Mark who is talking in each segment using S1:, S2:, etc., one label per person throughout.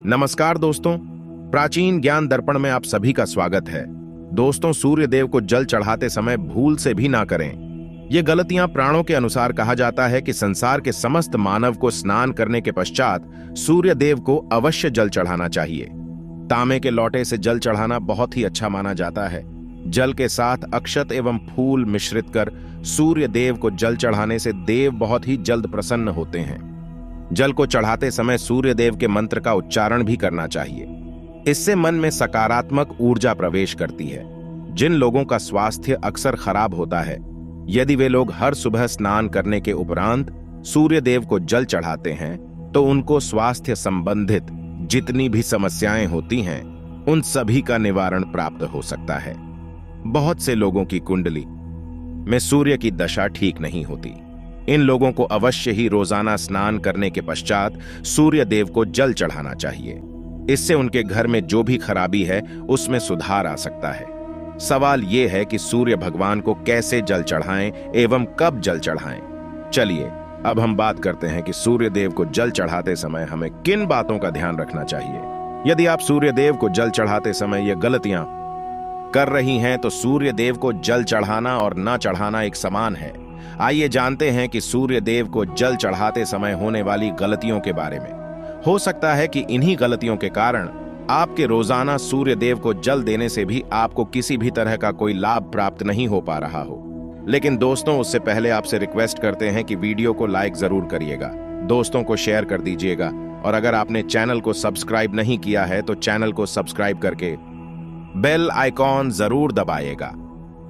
S1: नमस्कार दोस्तों, प्राचीन ज्ञान दर्पण में आप सभी का स्वागत है। दोस्तों, सूर्य देव को जल चढ़ाते समय भूल से भी ना करें। ये गलतियां प्राणों के अनुसार कहा जाता है कि संसार के समस्त मानव को स्नान करने के पश्चात सूर्य देव को अवश्य जल चढ़ाना चाहिए। तांबे के लोटे से जल चढ़ाना बहुत ही अच्छा माना जाता है। जल के साथ अक्षत एवं फूल मिश्रित कर सूर्य देव को जल चढ़ाने से देव बहुत ही जल्द प्रसन्न होते हैं। जल को चढ़ाते समय सूर्य देव के मंत्र का उच्चारण भी करना चाहिए। इससे मन में सकारात्मक ऊर्जा प्रवेश करती है। जिन लोगों का स्वास्थ्य अक्सर खराब होता है, यदि वे लोग हर सुबह स्नान करने के उपरांत सूर्य देव को जल चढ़ाते हैं तो उनको स्वास्थ्य संबंधित जितनी भी समस्याएं होती हैं उन सभी का निवारण प्राप्त हो सकता है। बहुत से लोगों की कुंडली में सूर्य की दशा ठीक नहीं होती। इन लोगों को अवश्य ही रोजाना स्नान करने के पश्चात सूर्य देव को जल चढ़ाना चाहिए। इससे उनके घर में जो भी खराबी है उसमें सुधार आ सकता है। सवाल यह है कि सूर्य भगवान को कैसे जल चढ़ाएं एवं कब जल चढ़ाएं। चलिए अब हम बात करते हैं कि सूर्य देव को जल चढ़ाते समय हमें किन बातों का ध्यान रखना चाहिए। यदि आप सूर्य देव को जल चढ़ाते समय ये गलतियां कर रही हैं तो सूर्य देव को जल चढ़ाना और ना चढ़ाना एक समान है। आइए जानते हैं कि सूर्य देव को जल चढ़ाते समय होने वाली गलतियों के बारे में। हो सकता है कि इन्हीं गलतियों के कारण आपके रोजाना सूर्य देव को जल देने से भी आपको किसी भी तरह का कोई लाभ प्राप्त नहीं हो पा रहा हो। लेकिन दोस्तों, उससे पहले आपसे रिक्वेस्ट करते हैं कि वीडियो को लाइक जरूर करिएगा, दोस्तों को शेयर कर दीजिएगा और अगर आपने चैनल को सब्सक्राइब नहीं किया है तो चैनल को सब्सक्राइब करके बेल आइकॉन जरूर दबाइएगा।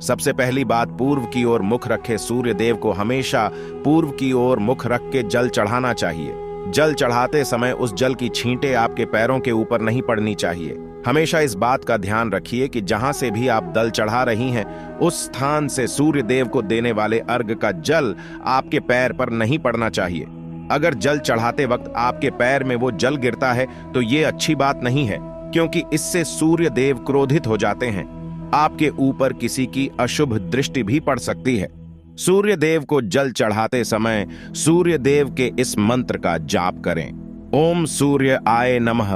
S1: सबसे पहली बात, पूर्व की ओर मुख रखे सूर्य देव को हमेशा पूर्व की ओर मुख रख के जल चढ़ाना चाहिए। जल चढ़ाते समय उस जल की छींटे आपके पैरों के ऊपर नहीं पड़नी चाहिए। हमेशा इस बात का ध्यान रखिए कि जहां से भी आप जल चढ़ा रही हैं उस स्थान से सूर्य देव को देने वाले अर्घ का जल आपके पैर पर नहीं पड़ना चाहिए। अगर जल चढ़ाते वक्त आपके पैर में वो जल गिरता है तो ये अच्छी बात नहीं है, क्योंकि इससे सूर्य देव क्रोधित हो जाते हैं। आपके ऊपर किसी की अशुभ दृष्टि भी पड़ सकती है। सूर्य देव को जल चढ़ाते समय सूर्य देव के इस मंत्र का जाप करें, ओम सूर्य आय नमः।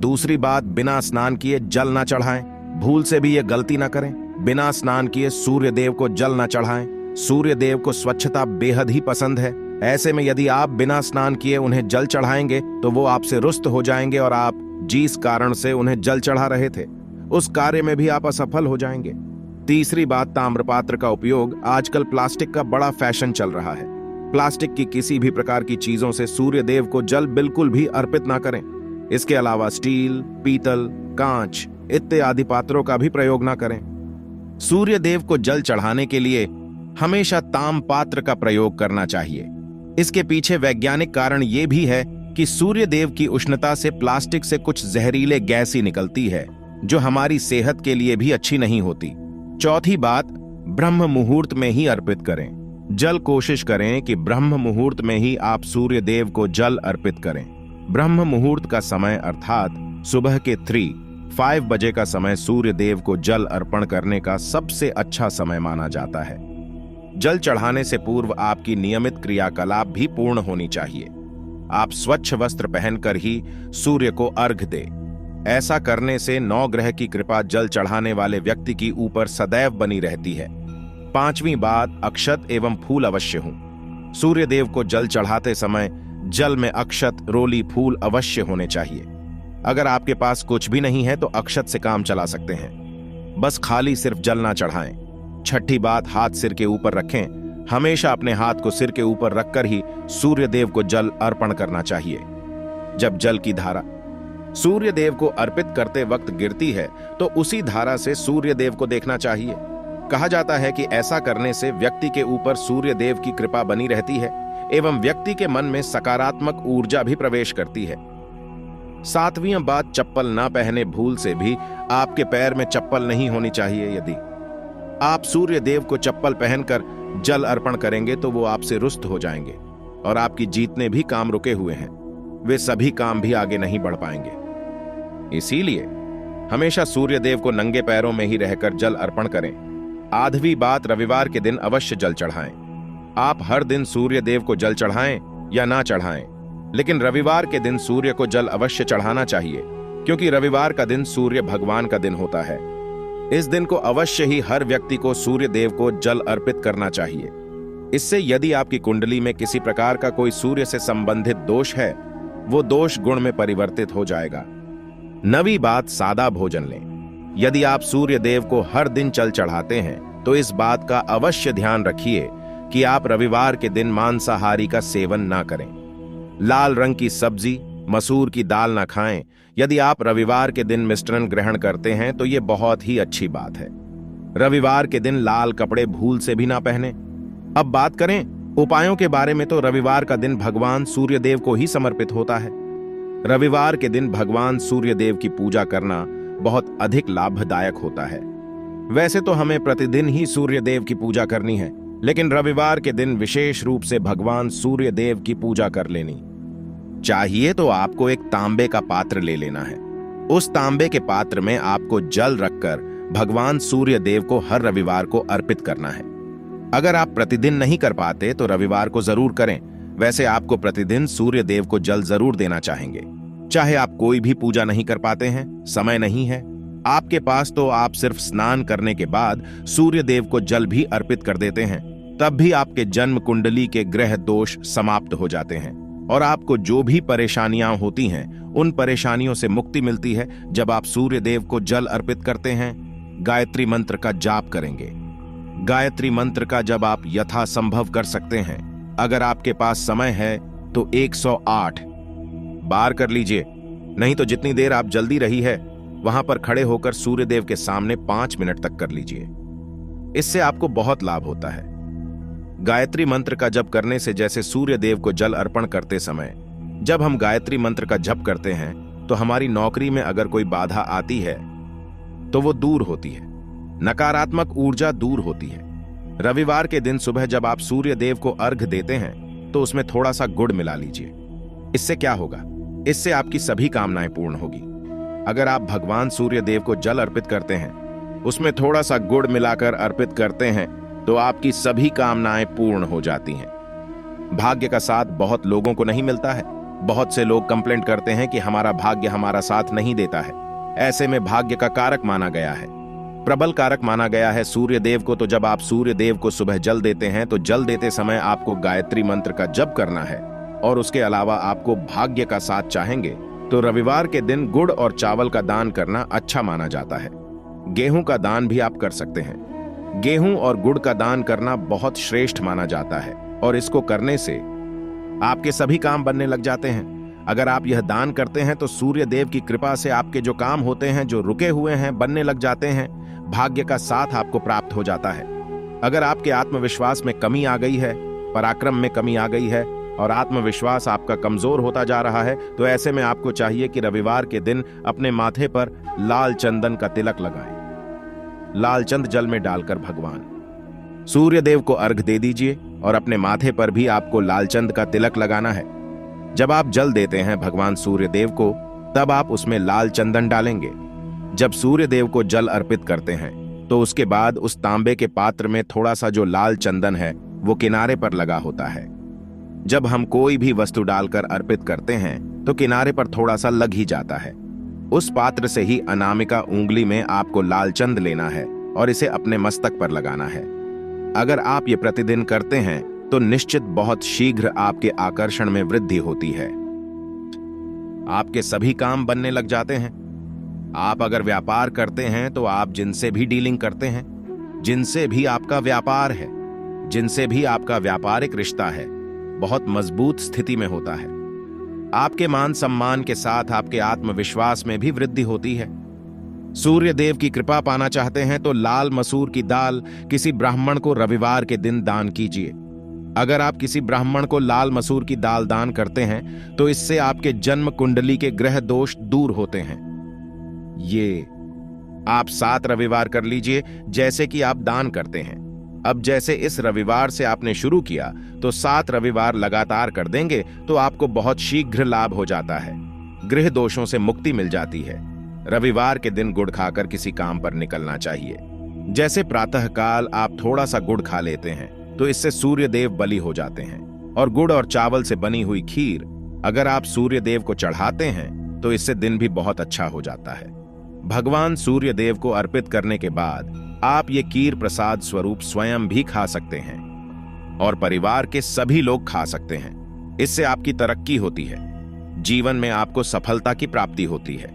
S1: दूसरी बात, बिना स्नान किए जल ना चढ़ाएं। भूल से भी ये गलती ना करें। बिना स्नान किए सूर्य देव को जल ना चढ़ाएं। सूर्य देव को स्वच्छता बेहद ही पसंद है। ऐसे में यदि आप बिना स्नान किए उन्हें जल चढ़ाएंगे तो वो आपसे रुष्ट हो जाएंगे और आप जिस कारण से उन्हें जल चढ़ा रहे थे उस कार्य में भी आप असफल हो जाएंगे। तीसरी बात, ताम्रपात्र का उपयोग। आजकल प्लास्टिक का बड़ा फैशन चल रहा है। प्लास्टिक की किसी भी प्रकार की चीजों से सूर्य देव को जल बिल्कुल भी अर्पित ना करें। इसके अलावा स्टील, पीतल, कांच इत्यादि पात्रों का भी प्रयोग ना करें। सूर्य देव को जल चढ़ाने के लिए हमेशा ताम पात्र का प्रयोग करना चाहिए। इसके पीछे वैज्ञानिक कारण यह भी है कि सूर्य देव की उष्णता से प्लास्टिक से कुछ जहरीले गैस ही निकलती है जो हमारी सेहत के लिए भी अच्छी नहीं होती। चौथी बात, ब्रह्म मुहूर्त में ही अर्पित करें। जल कोशिश करें कि ब्रह्म मुहूर्त में ही आप सूर्य देव को जल अर्पित करें। ब्रह्म मुहूर्त का समय अर्थात सुबह के 5 बजे का समय सूर्य देव को जल अर्पण करने का सबसे अच्छा समय माना जाता है। जल चढ़ाने से पूर्व आपकी नियमित क्रियाकलाप भी पूर्ण होनी चाहिए। आप स्वच्छ वस्त्र पहनकर ही सूर्य को अर्घ दें। ऐसा करने से 9 ग्रह की कृपा जल चढ़ाने वाले व्यक्ति की ऊपर सदैव बनी रहती है। पांचवी बात, अक्षत एवं फूल अवश्य हों। सूर्य देव को जल चढ़ाते समय जल में अक्षत, रोली, फूल अवश्य होने चाहिए। अगर आपके पास कुछ भी नहीं है तो अक्षत से काम चला सकते हैं। बस खाली सिर्फ जल ना चढ़ाएं। छठी बात, हाथ सिर के ऊपर रखें। हमेशा अपने हाथ को सिर के ऊपर रखकर ही सूर्य देव को जल अर्पण करना चाहिए। जब जल की धारा सूर्य देव को अर्पित करते वक्त गिरती है तो उसी धारा से सूर्य देव को देखना चाहिए। कहा जाता है कि ऐसा करने से व्यक्ति के ऊपर सूर्य देव की कृपा बनी रहती है एवं व्यक्ति के मन में सकारात्मक ऊर्जा भी प्रवेश करती है। सातवीं बात, चप्पल ना पहने। भूल से भी आपके पैर में चप्पल नहीं होनी चाहिए। यदि आप सूर्य देव को चप्पल पहनकर जल अर्पण करेंगे तो वो आपसे रुष्ट हो जाएंगे और आपकी जितने भी काम रुके हुए हैं वे सभी काम भी आगे नहीं बढ़ पाएंगे। इसीलिए हमेशा सूर्य देव को नंगे पैरों में ही रहकर जल अर्पण करें। आठवीं बात, रविवार के दिन अवश्य जल चढ़ाएं। आप हर दिन सूर्य देव को जल चढ़ाएं या ना चढ़ाएं, लेकिन रविवार के दिन सूर्य को जल अवश्य चढ़ाना चाहिए, क्योंकि रविवार का दिन सूर्य भगवान का दिन होता है। इस दिन को अवश्य ही हर व्यक्ति को सूर्य देव को जल अर्पित करना चाहिए। इससे यदि आपकी कुंडली में किसी प्रकार का कोई सूर्य से संबंधित दोष है, वो दोष गुण में परिवर्तित हो जाएगा। नवी बात, सादा भोजन लें। यदि आप सूर्य देव को हर दिन जल चढ़ाते हैं तो इस बात का अवश्य ध्यान रखिए कि आप रविवार के दिन मांसाहारी का सेवन ना करें। लाल रंग की सब्जी, मसूर की दाल ना खाएं। यदि आप रविवार के दिन मिष्टान्न ग्रहण करते हैं तो ये बहुत ही अच्छी बात है। रविवार के दिन लाल कपड़े भूल से भी ना पहने। अब बात करें उपायों के बारे में, तो रविवार का दिन भगवान सूर्य देव को ही समर्पित होता है। रविवार के दिन भगवान सूर्य देव की पूजा करना बहुत अधिक लाभदायक होता है। वैसे तो हमें प्रतिदिन ही सूर्य देव की पूजा करनी है, लेकिन रविवार के दिन विशेष रूप से भगवान सूर्य देव की पूजा कर लेनी चाहिए। तो आपको एक तांबे का पात्र ले लेना है। उस तांबे के पात्र में आपको जल रखकर भगवान सूर्य देव को हर रविवार को अर्पित करना है। अगर आप प्रतिदिन नहीं कर पाते तो रविवार को जरूर करें। वैसे आपको प्रतिदिन सूर्य देव को जल जरूर देना चाहेंगे। चाहे आप कोई भी पूजा नहीं कर पाते हैं, समय नहीं है आपके पास, तो आप सिर्फ स्नान करने के बाद सूर्य देव को जल भी अर्पित कर देते हैं, तब भी आपके जन्म कुंडली के ग्रह दोष समाप्त हो जाते हैं और आपको जो भी परेशानियां होती हैं उन परेशानियों से मुक्ति मिलती है। जब आप सूर्य देव को जल अर्पित करते हैं, गायत्री मंत्र का जाप करेंगे। गायत्री मंत्र का जब आप यथासंभव कर सकते हैं, अगर आपके पास समय है तो 108 बार कर लीजिए। नहीं तो जितनी देर आप जल्दी रही है वहां पर खड़े होकर सूर्य देव के सामने 5 मिनट तक कर लीजिए। इससे आपको बहुत लाभ होता है। गायत्री मंत्र का जप करने से, जैसे सूर्य देव को जल अर्पण करते समय जब हम गायत्री मंत्र का जप करते हैं तो हमारी नौकरी में अगर कोई बाधा आती है तो वो दूर होती है, नकारात्मक ऊर्जा दूर होती है। रविवार के दिन सुबह जब आप सूर्य देव को अर्घ देते हैं तो उसमें थोड़ा सा गुड़ मिला लीजिए। इससे क्या होगा? इससे आपकी सभी कामनाएं पूर्ण होगी। अगर आप भगवान सूर्य देव को जल अर्पित करते हैं, उसमें थोड़ा सा गुड़ मिलाकर अर्पित करते हैं, तो आपकी सभी कामनाएं पूर्ण हो जाती हैं। भाग्य का साथ बहुत लोगों को नहीं मिलता है। बहुत से लोग कंप्लेंट करते हैं कि हमारा भाग्य हमारा साथ नहीं देता है। ऐसे में भाग्य का कारक माना गया है, प्रबल कारक माना गया है सूर्य देव को। तो जब आप सूर्य देव को सुबह जल देते हैं तो जल देते समय आपको गायत्री मंत्र का जप करना है, और उसके अलावा आपको भाग्य का साथ चाहेंगे तो रविवार के दिन गुड़ और चावल का दान करना अच्छा माना जाता है। गेहूं का दान भी आप कर सकते हैं। गेहूं और गुड़ का दान करना बहुत श्रेष्ठ माना जाता है, और इसको करने से आपके सभी काम बनने लग जाते हैं। अगर आप यह दान करते हैं तो सूर्य देव की कृपा से आपके जो काम होते हैं, जो रुके हुए हैं, बनने लग जाते हैं। भाग्य का साथ आपको प्राप्त हो जाता है। अगर आपके आत्मविश्वास में कमी आ गई है, पराक्रम में कमी आ गई है और आत्मविश्वास आपका कमजोर होता जा रहा है, तो ऐसे में आपको चाहिए कि रविवार के दिन अपने माथे पर लाल चंदन का तिलक लगाएं। लाल चंद जल में डालकर भगवान सूर्य देव को अर्घ दे दीजिए, और अपने माथे पर भी आपको लालचंद का तिलक लगाना है। जब आप जल देते हैं भगवान सूर्य देव को, तब आप उसमें लाल चंदन डालेंगे। जब सूर्य देव को जल अर्पित करते हैं तो उसके बाद उस तांबे के पात्र में थोड़ा सा जो लाल चंदन है वो किनारे पर लगा होता है। जब हम कोई भी वस्तु डालकर अर्पित करते हैं तो किनारे पर थोड़ा सा लग ही जाता है। उस पात्र से ही अनामिका उंगली में आपको लालचंद लेना है और इसे अपने मस्तक पर लगाना है। अगर आप ये प्रतिदिन करते हैं तो निश्चित बहुत शीघ्र आपके आकर्षण में वृद्धि होती है। आपके सभी काम बनने लग जाते हैं। आप अगर व्यापार करते हैं तो आप जिनसे भी डीलिंग करते हैं, जिनसे भी आपका व्यापार है, जिनसे भी आपका व्यापारिक रिश्ता है, बहुत मजबूत स्थिति में होता है। आपके मान सम्मान के साथ आपके आत्मविश्वास में भी वृद्धि होती है। सूर्य देव की कृपा पाना चाहते हैं तो लाल मसूर की दाल किसी ब्राह्मण को रविवार के दिन दान कीजिए। अगर आप किसी ब्राह्मण को लाल मसूर की दाल दान करते हैं तो इससे आपके जन्म कुंडली के ग्रह दोष दूर होते हैं। ये आप 7 रविवार कर लीजिए जैसे कि आप दान करते हैं। अब जैसे इस रविवार से आपने शुरू किया तो 7 रविवार लगातार कर देंगे तो आपको बहुत शीघ्र लाभ हो जाता है। गृह दोषों से मुक्ति मिल जाती है। रविवार के दिन गुड़ खाकर किसी काम पर निकलना चाहिए। जैसे प्रातःकाल आप थोड़ा सा गुड़ खा लेते हैं तो इससे सूर्य देव बलि हो जाते हैं, और गुड़ और चावल से बनी हुई खीर अगर आप सूर्य देव को चढ़ाते हैं तो इससे दिन भी बहुत अच्छा हो जाता है। भगवान सूर्य देव को अर्पित करने के बाद आप ये खीर प्रसाद स्वरूप स्वयं भी खा सकते हैं और परिवार के सभी लोग खा सकते हैं। इससे आपकी तरक्की होती है, जीवन में आपको सफलता की प्राप्ति होती है,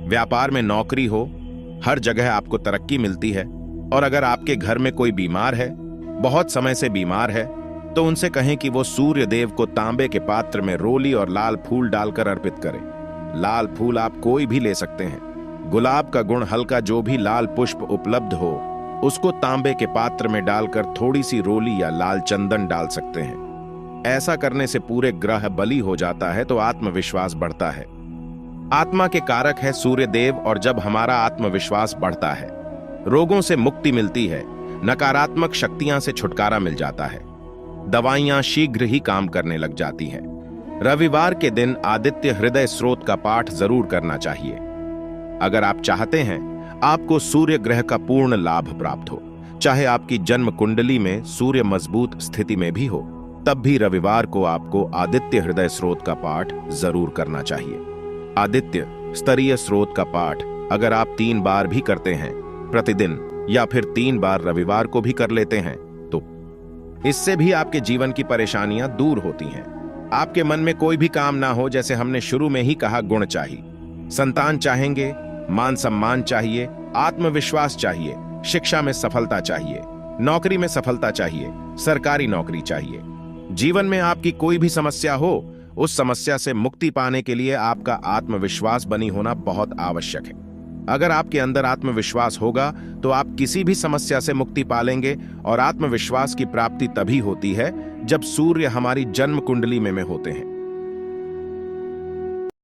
S1: व्यापार में नौकरी हो, हर जगह आपको तरक्की मिलती है। और अगर आपके घर में कोई बीमार है, बहुत समय से बीमार है, तो उनसे कहें कि वो सूर्य देव को तांबे के पात्र में रोली और लाल फूल डालकर अर्पित करें। लाल फूल आप कोई भी ले सकते हैं। गुलाब का गुण हल्का जो भी लाल पुष्प उपलब्ध हो उसको तांबे के पात्र में डालकर थोड़ी सी रोली या लाल चंदन डाल सकते हैं। ऐसा करने से पूरे ग्रह बली हो जाता है तो आत्मविश्वास बढ़ता है। आत्मा के कारक है सूर्य देव, और जब हमारा आत्मविश्वास बढ़ता है रोगों से मुक्ति मिलती है, नकारात्मक शक्तियां से छुटकारा मिल जाता है, दवाइयां शीघ्र ही काम करने लग जाती हैं। रविवार के दिन आदित्य हृदय स्रोत का पाठ जरूर करना चाहिए। अगर आप चाहते हैं आपको सूर्य ग्रह का पूर्ण लाभ प्राप्त हो, चाहे आपकी जन्म कुंडली में सूर्य मजबूत स्थिति में भी हो, तब भी रविवार को आपको आदित्य हृदय स्रोत का पाठ जरूर करना चाहिए। आदित्य स्तरीय स्रोत का पाठ अगर आप 3 बार भी करते हैं प्रतिदिन, या फिर 3 बार रविवार को भी कर लेते हैं, तो इससे भी आपके जीवन की परेशानियां दूर होती हैं। आपके मन में कोई भी काम ना हो, जैसे हमने शुरू में ही कहा, गुण चाहिए, संतान चाहेंगे, मान सम्मान चाहिए, आत्मविश्वास चाहिए, शिक्षा में सफलता चाहिए, नौकरी में सफलता चाहिए, सरकारी नौकरी चाहिए। जीवन में आपकी कोई भी समस्या हो, उस समस्या से मुक्ति पाने के लिए आपका आत्मविश्वास बनी होना बहुत आवश्यक है। अगर आपके अंदर आत्मविश्वास होगा तो आप किसी भी समस्या से मुक्ति पालेंगे। और आत्मविश्वास की प्राप्ति तभी होती है जब सूर्य हमारी जन्म कुंडली में होते हैं।